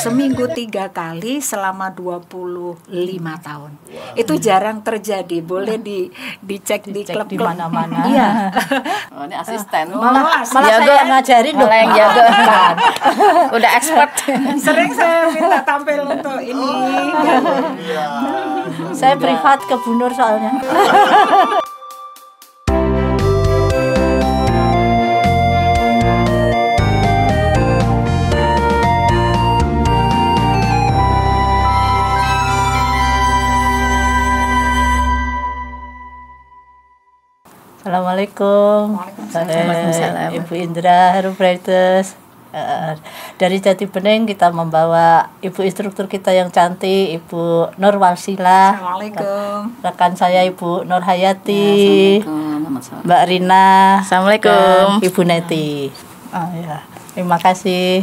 seminggu 3 kali selama 25 tahun. Itu jarang terjadi. Boleh dicek di klub di mana-mana. Iya. Oh, ini asisten. Malah jaga saya ngajarin loh. Malah yang jaga. Udah expert. Sering saya minta tampil untuk ini. Saya privat ke Bu Nur soalnya. Assalamualaikum. Waalaikumsalam. Ibu Indra Herubraites. Dari Jati Bening kita membawa ibu instruktur kita yang cantik, Ibu Nur Walsila. Assalamualaikum. Rekan saya Ibu Nur Hayati, Mbak Rina, Assalamualaikum. dan Ibu Neti. Oh, ya. Terima kasih.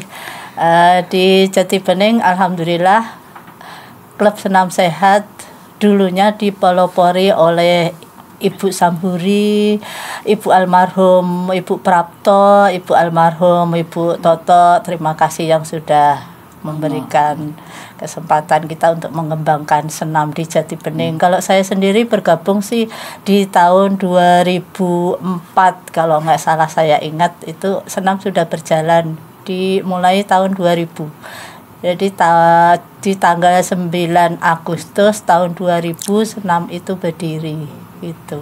Di Jati Bening, alhamdulillah, klub senam sehat dulunya dipelopori oleh Ibu Samburi, Ibu almarhum Ibu Prapto, Ibu almarhum Ibu Toto. Terima kasih yang sudah memberikan kesempatan kita untuk mengembangkan senam di Jati Bening. Kalau saya sendiri bergabung sih di tahun 2004, kalau nggak salah saya ingat itu senam sudah berjalan dimulai tahun 2000. Jadi di tanggal 9 Agustus tahun 2000 senam itu berdiri. Itu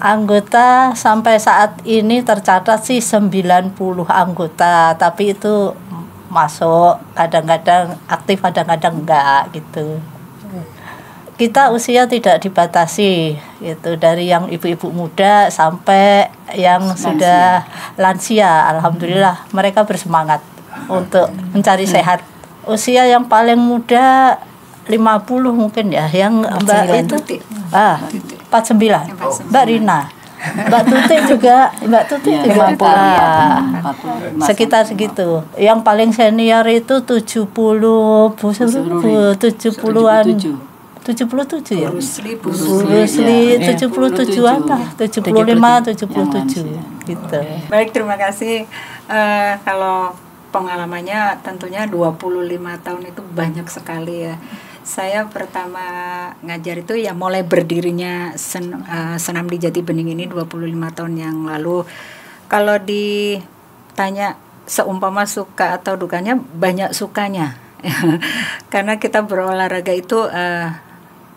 anggota sampai saat ini tercatat sih 90 anggota, tapi itu masuk kadang-kadang aktif kadang-kadang enggak gitu. Kita usia tidak dibatasi gitu, dari yang ibu-ibu muda sampai yang sudah lansia. Alhamdulillah mereka bersemangat untuk mencari sehat. Usia yang paling muda 50 mungkin ya, yang Mbak itu 49, Mbak Rina, Mbak Tuti juga, ya, 50, sekitar segitu. Yang paling senior itu 70-an, 77 ya, Rusli 77-an lah, 75, 77 gitu. Baik, terima kasih. Kalau pengalamannya tentunya 25 tahun itu banyak sekali ya. Saya pertama ngajar itu ya mulai berdirinya senam di Jati Bening ini 25 tahun yang lalu. Kalau ditanya seumpama suka atau dukanya, banyak sukanya. Karena kita berolahraga itu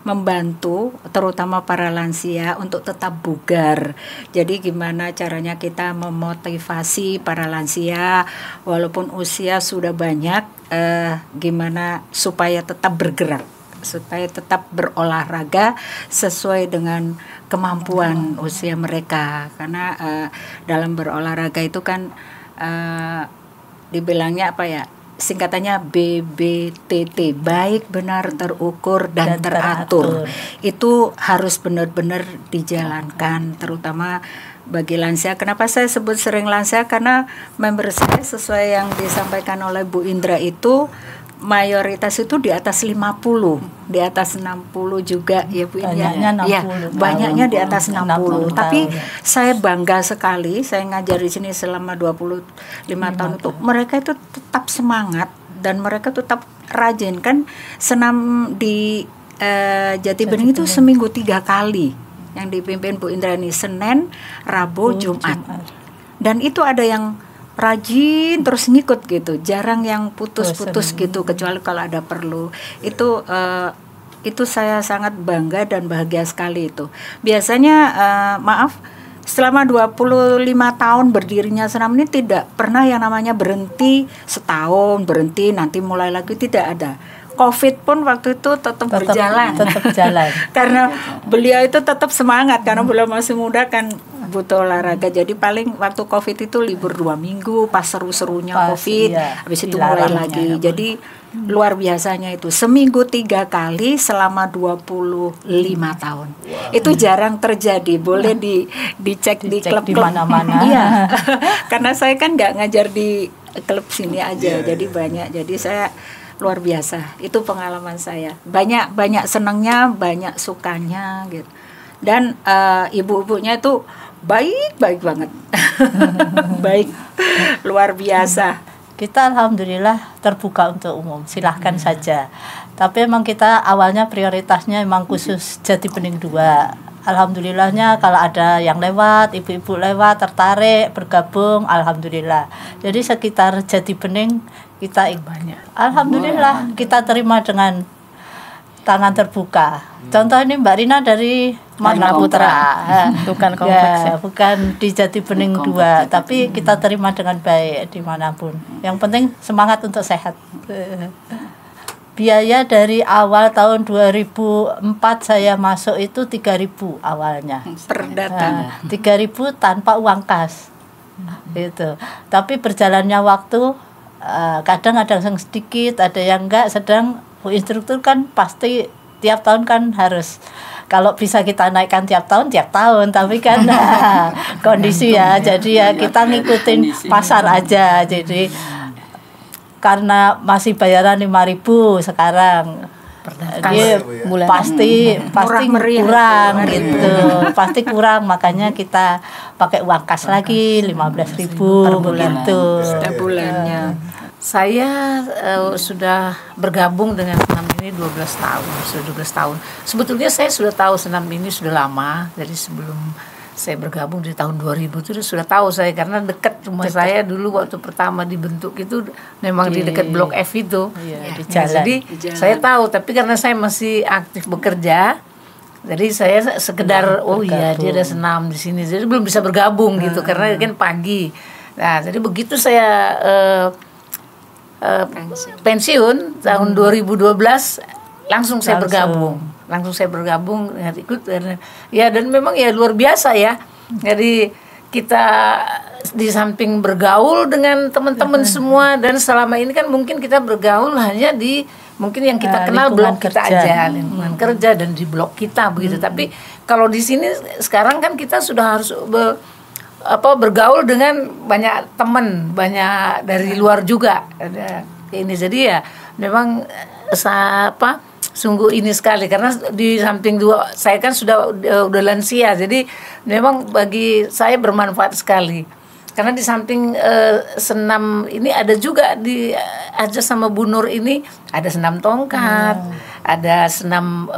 membantu terutama para lansia untuk tetap bugar. Jadi gimana caranya kita memotivasi para lansia walaupun usia sudah banyak, gimana supaya tetap bergerak, supaya tetap berolahraga sesuai dengan kemampuan usia mereka. Karena dalam berolahraga itu kan dibilangnya apa ya? Singkatannya BBTT, baik, benar, terukur, dan teratur. Itu harus benar-benar dijalankan, terutama bagi lansia. Kenapa saya sebut sering lansia? Karena member saya sesuai yang disampaikan oleh Bu Indra itu mayoritas itu di atas 50, di atas 60 juga ya Bu Indra. Banyaknya 60. Ya, banyaknya di atas 60. 60 Tapi tahun. saya bangga sekali, saya ngajar di sini selama 25 tahun itu mereka itu tetap semangat dan mereka tetap rajin. Kan senam di Jati Bening itu seminggu 3 kali yang dipimpin Bu Indra ini, Senin, Rabu, Jumat. Dan itu ada yang rajin terus ngikut gitu, jarang yang putus-putus gitu, kecuali kalau ada perlu. Itu saya sangat bangga dan bahagia sekali itu. Biasanya maaf, selama 25 tahun berdirinya senam ini tidak pernah yang namanya berhenti setahun, berhenti nanti mulai lagi, tidak ada. Covid pun waktu itu tetap berjalan. Karena beliau itu tetap semangat, karena beliau masih muda kan butuh olahraga. Jadi paling waktu Covid itu libur 2 minggu pas seru-serunya Covid, habis itu mulai lagi. Jadi luar biasanya itu seminggu 3 kali selama 25 tahun. Itu jarang terjadi. Boleh dicek di klub di mana-mana. Iya. Karena saya kan nggak ngajar di klub sini aja, jadi banyak. Jadi saya luar biasa. Itu pengalaman saya. Banyak senangnya, banyak sukanya gitu. Dan ibu-ibunya itu baik banget. Baik, luar biasa. kita alhamdulillah terbuka untuk umum, silahkan saja. Tapi emang kita awalnya prioritasnya emang khusus Jati Bening 2. Alhamdulillahnya kalau ada yang lewat, ibu-ibu lewat tertarik bergabung, alhamdulillah. Jadi sekitar Jati Bening kita banyak. Alhamdulillah kita terima dengan tangan terbuka. Contoh ini Mbak Rina dari Marga Putra. Bukan kompleks ya. Bukan di Jati Bening 2, tapi kita terima dengan baik dimanapun. Yang penting semangat untuk sehat. Biaya dari awal tahun 2004 saya masuk itu 3.000 awalnya. Per datang. 3.000 tanpa uang kas. Gitu. Tapi berjalannya waktu kadang ada yang sedikit, ada yang enggak, sedang instruktur kan pasti tiap tahun kan harus, kalau bisa kita naikkan tiap tahun, tapi kan kondisi ya, jadi ya kita ngikutin pasar aja. Jadi karena masih bayaran 5.000 sekarang, dia pasti kurang gitu, pasti kurang, makanya kita pakai uang kas lagi 15.000 begitu Setiap bulannya. Saya sudah bergabung dengan senam ini 12 tahun, sudah 12 tahun. Sebetulnya saya sudah tahu senam ini sudah lama, dari sebelum saya bergabung di tahun 2000 itu sudah tahu saya, karena dekat rumah saya dulu waktu pertama dibentuk itu memang di dekat Blok F itu. di Ya, jalan. jadi saya tahu, tapi karena saya masih aktif bekerja, jadi saya sekedar dia ada senam di sini, jadi belum bisa bergabung gitu karena kan pagi. Nah, jadi begitu saya pensiun tahun 2012 langsung saya bergabung. Langsung saya bergabung dengan ikut, ya, dan memang ya luar biasa ya. Jadi kita di samping bergaul dengan teman-teman semua, dan selama ini kan mungkin kita bergaul hanya di mungkin yang kita kenal blok kita aja, lingkungan kerja dan di blok kita begitu. Tapi kalau di sini sekarang kan kita sudah harus bergaul dengan banyak teman, banyak dari luar juga ada ini. Jadi ya memang sungguh ini sekali, karena di samping saya kan udah lansia, jadi memang bagi saya bermanfaat sekali. Karena di samping senam ini ada juga aja sama Bu Nur ini ada senam tongkat, ada senam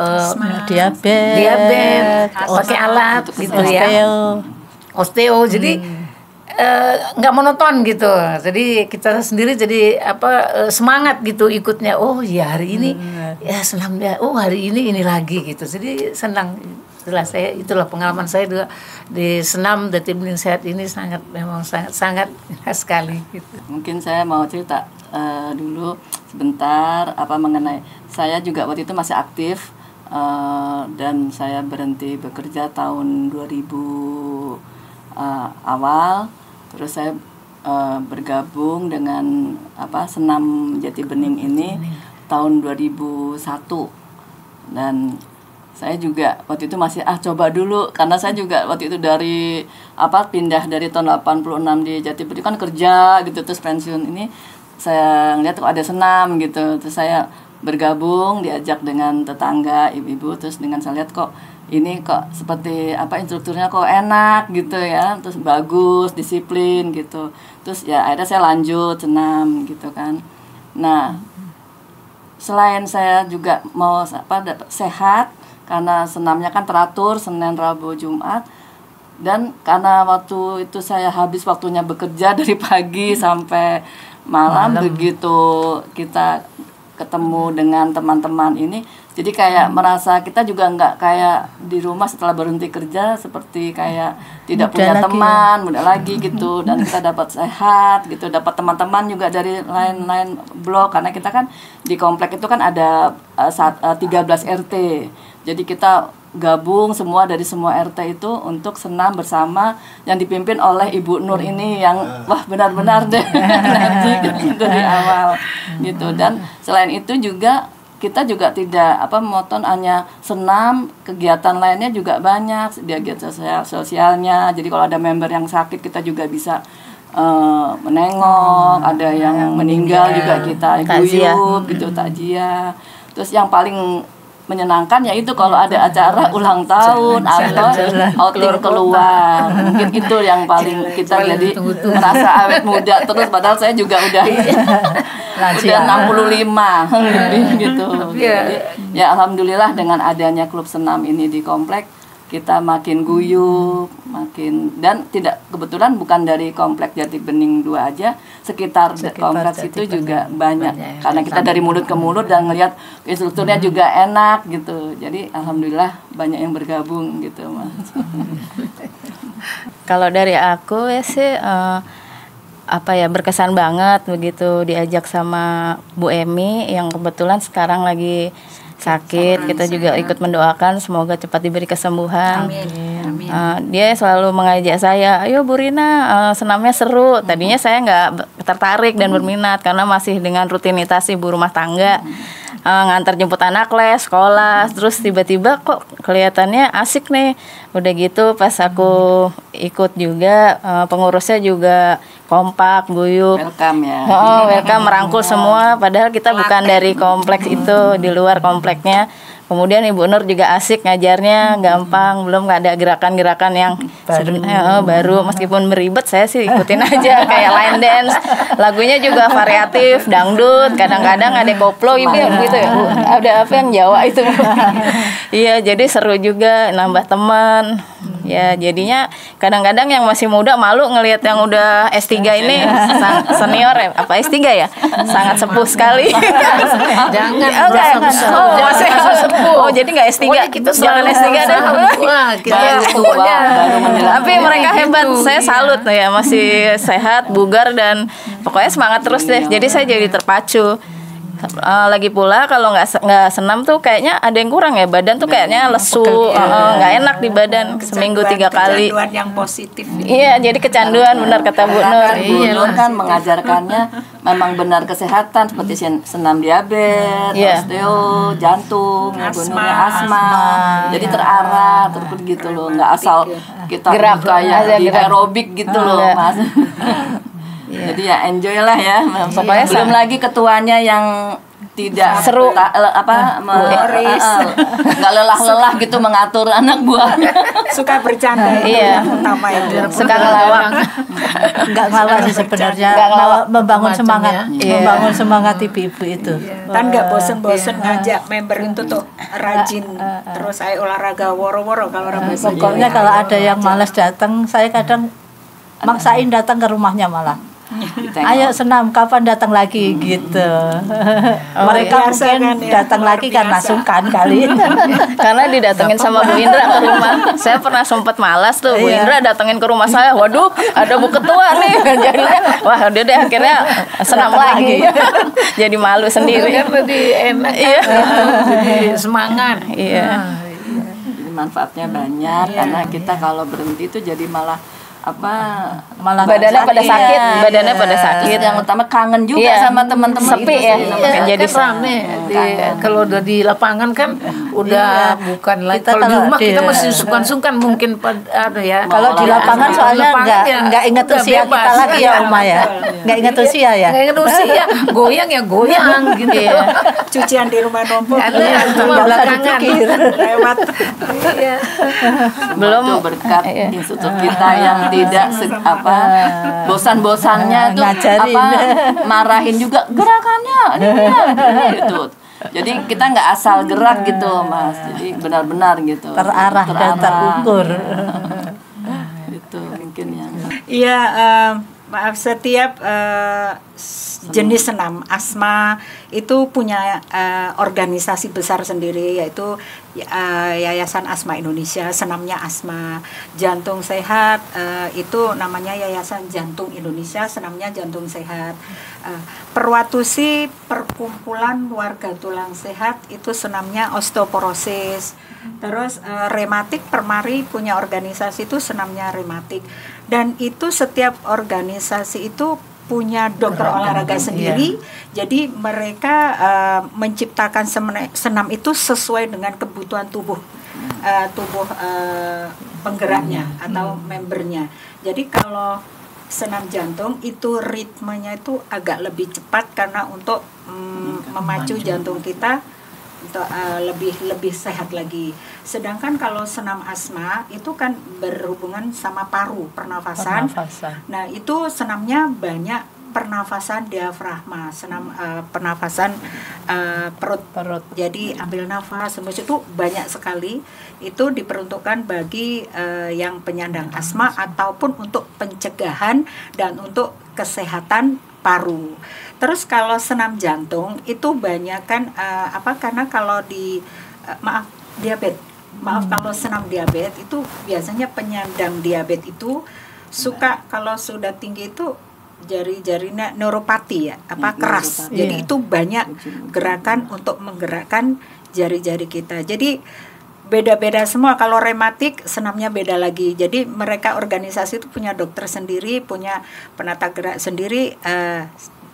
diabetes, pakai alat gitu ya, osteo. Jadi nggak monoton gitu. Jadi kita sendiri jadi semangat gitu ikutnya. Oh ya hari ini ya senam ya. Oh hari ini lagi gitu. Jadi senang. Itulah pengalaman saya juga di senam Jati Bening Sehat ini memang sangat khas sekali gitu. Mungkin saya mau cerita dulu sebentar mengenai saya juga waktu itu masih aktif, dan saya berhenti bekerja tahun 2000 awal. Terus saya bergabung dengan senam Jati Bening ini tahun 2001, dan saya juga waktu itu masih coba dulu, karena saya juga waktu itu dari pindah dari tahun 86 di Jati Bening kan kerja gitu, terus pensiun ini saya ngeliat kok ada senam gitu, terus saya bergabung, diajak dengan tetangga ibu-ibu, terus dengan saya lihat kok ini kok seperti instrukturnya kok enak gitu ya, terus bagus, disiplin gitu, terus ya akhirnya saya lanjut senam gitu kan. Nah selain saya juga mau sehat, karena senamnya kan teratur Senin, Rabu, Jumat, dan karena waktu itu saya habis waktunya bekerja dari pagi sampai malam. Begitu kita ketemu dengan teman-teman ini, jadi kayak merasa kita juga nggak kayak di rumah setelah berhenti kerja, seperti kayak tidak punya teman, muda lagi gitu, dan kita dapat sehat gitu, dapat teman-teman juga dari lain-lain blok, karena kita kan di komplek itu kan ada 13 RT, jadi kita gabung semua dari semua RT itu untuk senam bersama yang dipimpin oleh Ibu Nur ini yang benar-benar deh dari awal gitu. Dan selain itu juga kita juga tidak monoton hanya senam, kegiatan lainnya juga banyak, kegiatan sosialnya. Jadi kalau ada member yang sakit kita juga bisa menengok, ada yang meninggal juga kita guyup gitu, takziah. Terus yang paling menyenangkan ya itu kalau ada acara ulang tahun atau outing keluar. Mungkin itu yang paling kita jadi merasa awet muda terus, padahal saya juga udah 65 lebih gitu. Jadi, ya alhamdulillah dengan adanya klub senam ini di komplek, kita makin guyup, dan tidak, kebetulan bukan dari komplek Jati Bening 2 aja, sekitar kompleks itu juga banyak. Karena kita dari mulut ke mulut dan ngelihat instrukturnya juga enak gitu. Jadi alhamdulillah banyak yang bergabung gitu, Mas. Kalau dari aku ya sih berkesan banget begitu diajak sama Bu Emi yang kebetulan sekarang lagi sakit. Kita juga ikut mendoakan semoga cepat diberi kesembuhan. Amin. Dia selalu mengajak saya, ayo Bu Rina, senamnya seru. Tadinya saya nggak tertarik dan berminat karena masih dengan rutinitas ibu rumah tangga, ngantar jemput anak les, sekolah. Terus tiba-tiba kok kelihatannya asik nih. Udah gitu pas aku ikut juga, pengurusnya juga kompak, guyup. Welcome ya. Welcome, merangkul semua. Padahal kita bukan dari kompleks itu, di luar kompleknya. Kemudian Ibu Nur juga asik ngajarnya, gampang, belum nggak ada gerakan-gerakan yang baru. Meskipun beribet, saya sih ikutin aja kayak line dance. Lagunya juga variatif, dangdut, kadang-kadang ada koplo, Ibu gitu ya. Ada apa yang Jawa itu? Iya, jadi seru juga, nambah teman. Ya, jadinya kadang-kadang yang masih muda malu ngelihat yang udah S3 ini senior ya, apa S3 ya? Sangat sepuh sekali. Jangan masih sepuh. Oh, jadi nggak S3. Jangan S3 deh. Wah, kita pokoknya tapi mereka hebat. Saya salut ya, masih sehat, bugar dan pokoknya semangat terus deh. Jadi saya jadi terpacu. Lagi pula kalau nggak senam tuh kayaknya ada yang kurang ya, badan tuh kayaknya lesu, nggak enak di badan. Seminggu 3 kali. Kecanduan yang positif. Iya, jadi kecanduan, benar kata Bu Nur. Bu Nur kan mengajarkannya memang benar kesehatan seperti senam diabetes, osteo, jantung, asma. Jadi terarah, terus gitu loh, nggak asal kita Gerak, kayak di gerak. aerobik gitu loh, Mas. Jadi ya enjoy lah ya. Pokoknya belum lagi ketuanya yang tidak seru, nggak lelah-lelah gitu mengatur anak buahnya. Suka bercanda. Iya. Utama itu. Suka ngelawak. Nggak ngelawak sih sebenarnya, Nggak ngelawak. membangun semangat, Iya. membangun semangat ibu-ibu itu. Kan nggak bosen-bosen ngajak member itu tuh rajin terus saya olahraga woro-woro kalau orang bahasa Pokoknya kalau ada yang malas datang, saya kadang maksain datang ke rumahnya malah. Ayo senam, kapan datang lagi gitu. Mereka biasa mungkin kan ya, datang luar lagi karena biasa. sungkan kali. Karena didatengin sama Bu Indra ke rumah. Saya pernah sempat malas tuh, Bu Iya. Indra datengin ke rumah saya. Waduh, ada Bu Ketua nih. Jadinya, wah udah deh akhirnya senam lagi. Jadi malu sendiri. kan lebih enak kan, Iya. jadi semangat. Iya. Jadi manfaatnya banyak karena kita kalau berhenti itu jadi malah Malah Badannya pada sakit, Iya. badannya pada sakit. Terus yang utama kangen juga Iya. sama teman-teman Sepi itu ya. sih. Iya. Jadi Jadi rame kalau udah di lapangan kan udah bukan lagi. Kita Kalau di kalau rumah kita di- masih sungkan-sungkan mungkin ya. Kalau di lapangan soalnya nggak ingat usia kita lagi ya Uma ya, nggak ingat usia ya. Nggak ingat usia, goyang ya goyang gitu. cucian di rumah numpuk. Ada cuma Nggak usah belakangan. dipikir. Lewat. Iya. Belum berkat institut kita yang tidak bosan-bosannya tuh Ngajarin. marahin juga gerakannya gitu. Jadi kita nggak asal gerak gitu, Mas. Jadi benar-benar gitu. Terarah dan terukur. Itu mungkin yang Iya, maaf, setiap jenis senam asma itu punya organisasi besar sendiri, yaitu Yayasan Asma Indonesia, senamnya asma. Jantung sehat itu namanya Yayasan Jantung Indonesia, senamnya jantung sehat. Perwatusi, perkumpulan warga tulang sehat, itu senamnya osteoporosis. Terus rematik Permari punya organisasi itu senamnya rematik. Dan itu setiap organisasi itu punya dokter olahraga sendiri. Jadi mereka menciptakan senam itu sesuai dengan kebutuhan tubuh penggeraknya atau membernya. Jadi kalau senam jantung itu ritmenya itu agak lebih cepat karena untuk memacu jantung kita untuk lebih sehat lagi. Sedangkan kalau senam asma itu kan berhubungan sama paru, pernafasan. Nah, itu senamnya banyak pernafasan diafragma, senam pernafasan perut. Jadi ambil nafas, semua itu banyak sekali. Itu diperuntukkan bagi yang penyandang asma ataupun untuk pencegahan dan untuk kesehatan paru. Terus kalau senam jantung itu banyak kan karena kalau diabetes. Kalau senam diabetes itu biasanya penyandang diabetes itu suka kalau sudah tinggi itu jari-jarinya neuropati keras. Jadi itu banyak gerakan untuk menggerakkan jari-jari kita. Jadi beda-beda semua. Kalau rematik senamnya beda lagi. Jadi mereka organisasi itu punya dokter sendiri, punya penata gerak sendiri,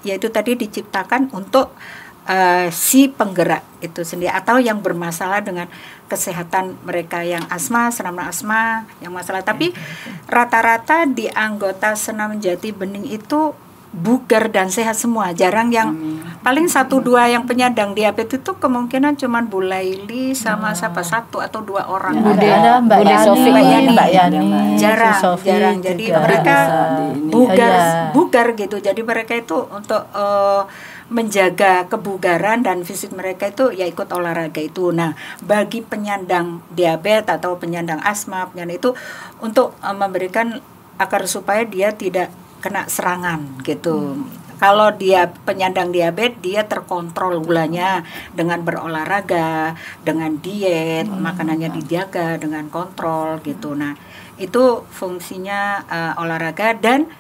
yaitu tadi diciptakan untuk si penggerak itu sendiri atau yang bermasalah dengan kesehatan mereka yang asma, senam asma yang masalah. Tapi rata-rata di anggota senam Jati Bening itu bugar dan sehat semua. Jarang yang paling 1-2 yang penyandang diabetes itu kemungkinan cuman Bu Laili sama siapa 1 atau 2 orang. Ada Mbak Yani. Jarang. Jadi mereka bugar gitu. Jadi mereka itu untuk menjaga kebugaran dan fisik mereka itu ya ikut olahraga itu. Nah, bagi penyandang diabetes atau penyandang asma, penyandang itu untuk memberikan agar supaya dia tidak kena serangan gitu. Kalau dia penyandang diabetes, dia terkontrol gulanya dengan berolahraga, dengan diet, makanannya dijaga dengan kontrol gitu. Nah, itu fungsinya olahraga. Dan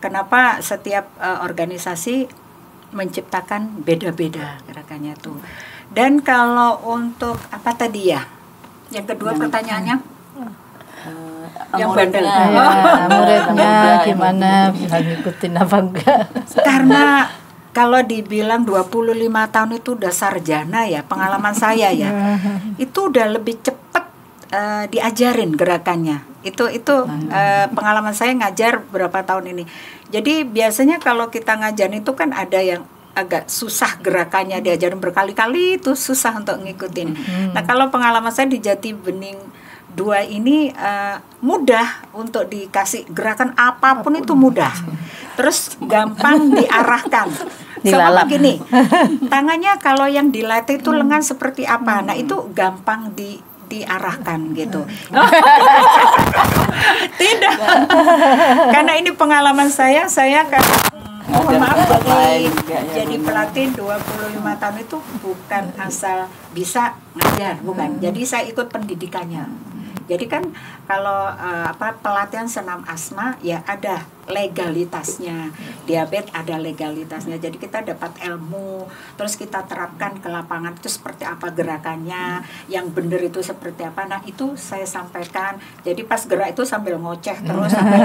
kenapa setiap organisasi menciptakan beda-beda gerakannya tuh. Dan kalau untuk apa tadi ya? Yang kedua pertanyaannya? Yang bandel. Muridnya gimana, bisa ngikutin apa enggak? Karena kalau dibilang 25 tahun itu udah sarjana ya, pengalaman saya ya. Itu udah lebih cepat diajarin gerakannya. Itu pengalaman saya ngajar berapa tahun ini. Jadi biasanya kalau kita ngajarin itu kan ada yang agak susah gerakannya, diajarin berkali-kali itu susah untuk ngikutin. Nah, kalau pengalaman saya di Jati Bening 2 ini mudah untuk dikasih gerakan apapun itu mudah. Terus gampang diarahkan. Sama begini, tangannya kalau yang dilatih itu lengan seperti apa. Nah, itu gampang diarahkan gitu. Tidak. Karena ini pengalaman saya kan mohon maaf jadi pelatih 25 tahun itu bukan asal bisa ngajar, bukan. Jadi saya ikut pendidikannya. Jadi kan kalau pelatihan senam asma ya ada legalitasnya, diabetes ada legalitasnya. Jadi kita dapat ilmu, terus kita terapkan ke lapangan itu seperti apa gerakannya, yang benar itu seperti apa. Nah, itu saya sampaikan. Jadi pas gerak itu sambil ngoceh terus, sambil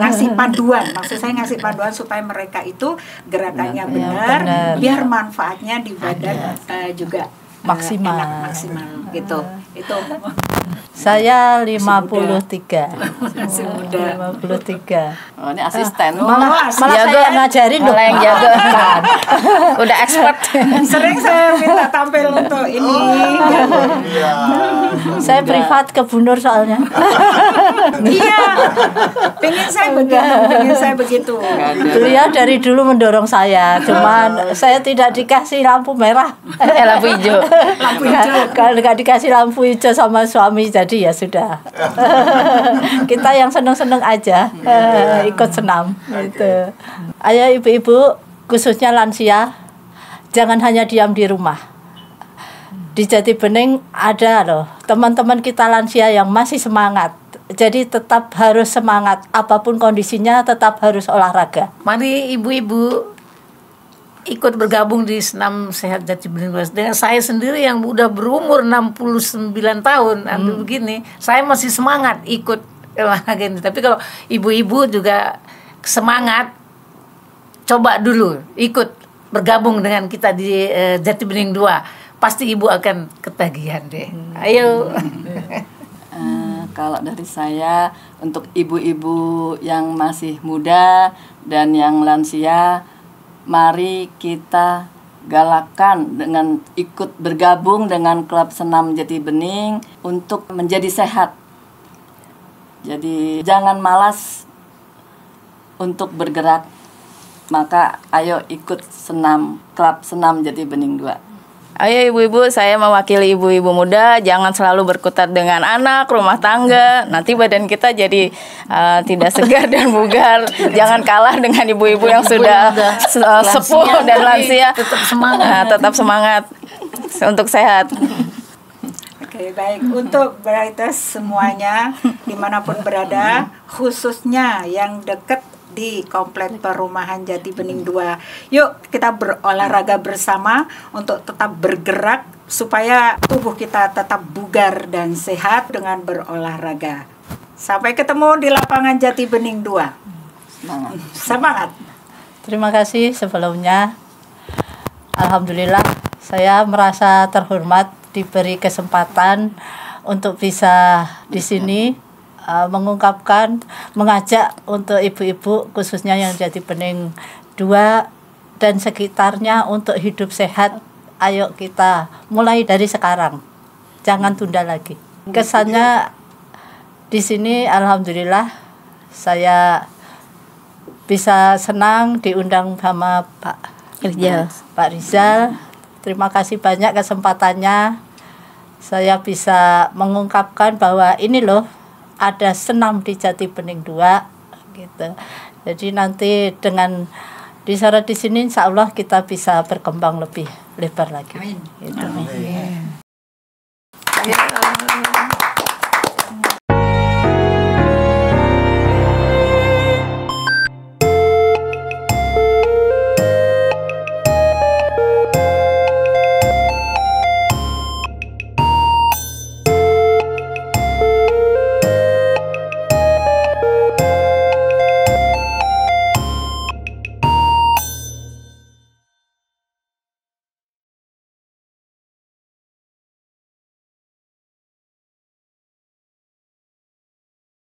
ngasih panduan. Maksud saya ngasih panduan supaya mereka itu gerakannya benar, biar manfaatnya di badan juga maksimal gitu. Itu saya 53. Masih muda. 53. Oh, ini asisten. Malah jago. saya ngajarin loh. Malah yang jago. Udah expert. Sering saya minta tampil untuk ini. Saya privat ke Bu Nur soalnya. Iya. Pengen saya begitu. Beliau dari dulu mendorong saya, cuman saya tidak dikasih lampu merah. Lampu hijau. Kalau nggak dikasih lampu hijau sama suami, jadi ya sudah. Kita yang seneng-seneng aja ikut senam gitu. Ayo ibu-ibu, khususnya lansia, jangan hanya diam di rumah. Di Jati Bening ada loh teman-teman kita lansia yang masih semangat. Jadi tetap harus semangat, apapun kondisinya tetap harus olahraga. Mari ibu-ibu ikut bergabung di Senam Sehat Jati Bening 2. Dengan saya sendiri yang udah berumur 69 tahun, begini, saya masih semangat ikut olahraga ini. Tapi kalau ibu-ibu juga semangat, coba dulu ikut bergabung dengan kita di Jati Bening 2. Pasti ibu akan ketagihan deh. Ayo. Kalau dari saya, untuk ibu-ibu yang masih muda dan yang lansia, mari kita galakan dengan ikut bergabung dengan klub senam Jati Bening untuk menjadi sehat. Jadi jangan malas untuk bergerak, maka ayo ikut klub senam Jati Bening 2. Ayo ibu-ibu, saya mewakili ibu-ibu muda, jangan selalu berkutat dengan anak, rumah tangga. Nanti badan kita jadi tidak segar dan bugar. Jangan kalah dengan ibu-ibu yang sudah sepuh dan lansia. Tetap semangat. Tetap semangat untuk sehat. Oke, baik. Untuk Brighter semuanya, dimanapun berada, khususnya yang dekat di Komplek Perumahan Jati Bening 2. Yuk kita berolahraga bersama untuk tetap bergerak supaya tubuh kita tetap bugar dan sehat dengan berolahraga. Sampai ketemu di lapangan Jati Bening 2. Semangat. Semangat. Terima kasih sebelumnya. Alhamdulillah saya merasa terhormat diberi kesempatan untuk bisa di sini mengajak untuk ibu-ibu khususnya yang Jati Bening 2 dan sekitarnya untuk hidup sehat. Ayo kita mulai dari sekarang, jangan tunda lagi. Kesannya di sini alhamdulillah saya bisa senang diundang sama Pak Rizal. Terima kasih banyak kesempatannya. Saya bisa mengungkapkan bahwa ini loh ada senam di Jati Bening 2 gitu. Jadi nanti dengan diseret di sini insya Allah kita bisa berkembang lebih lebar lagi. Amin. Gitu. Amin.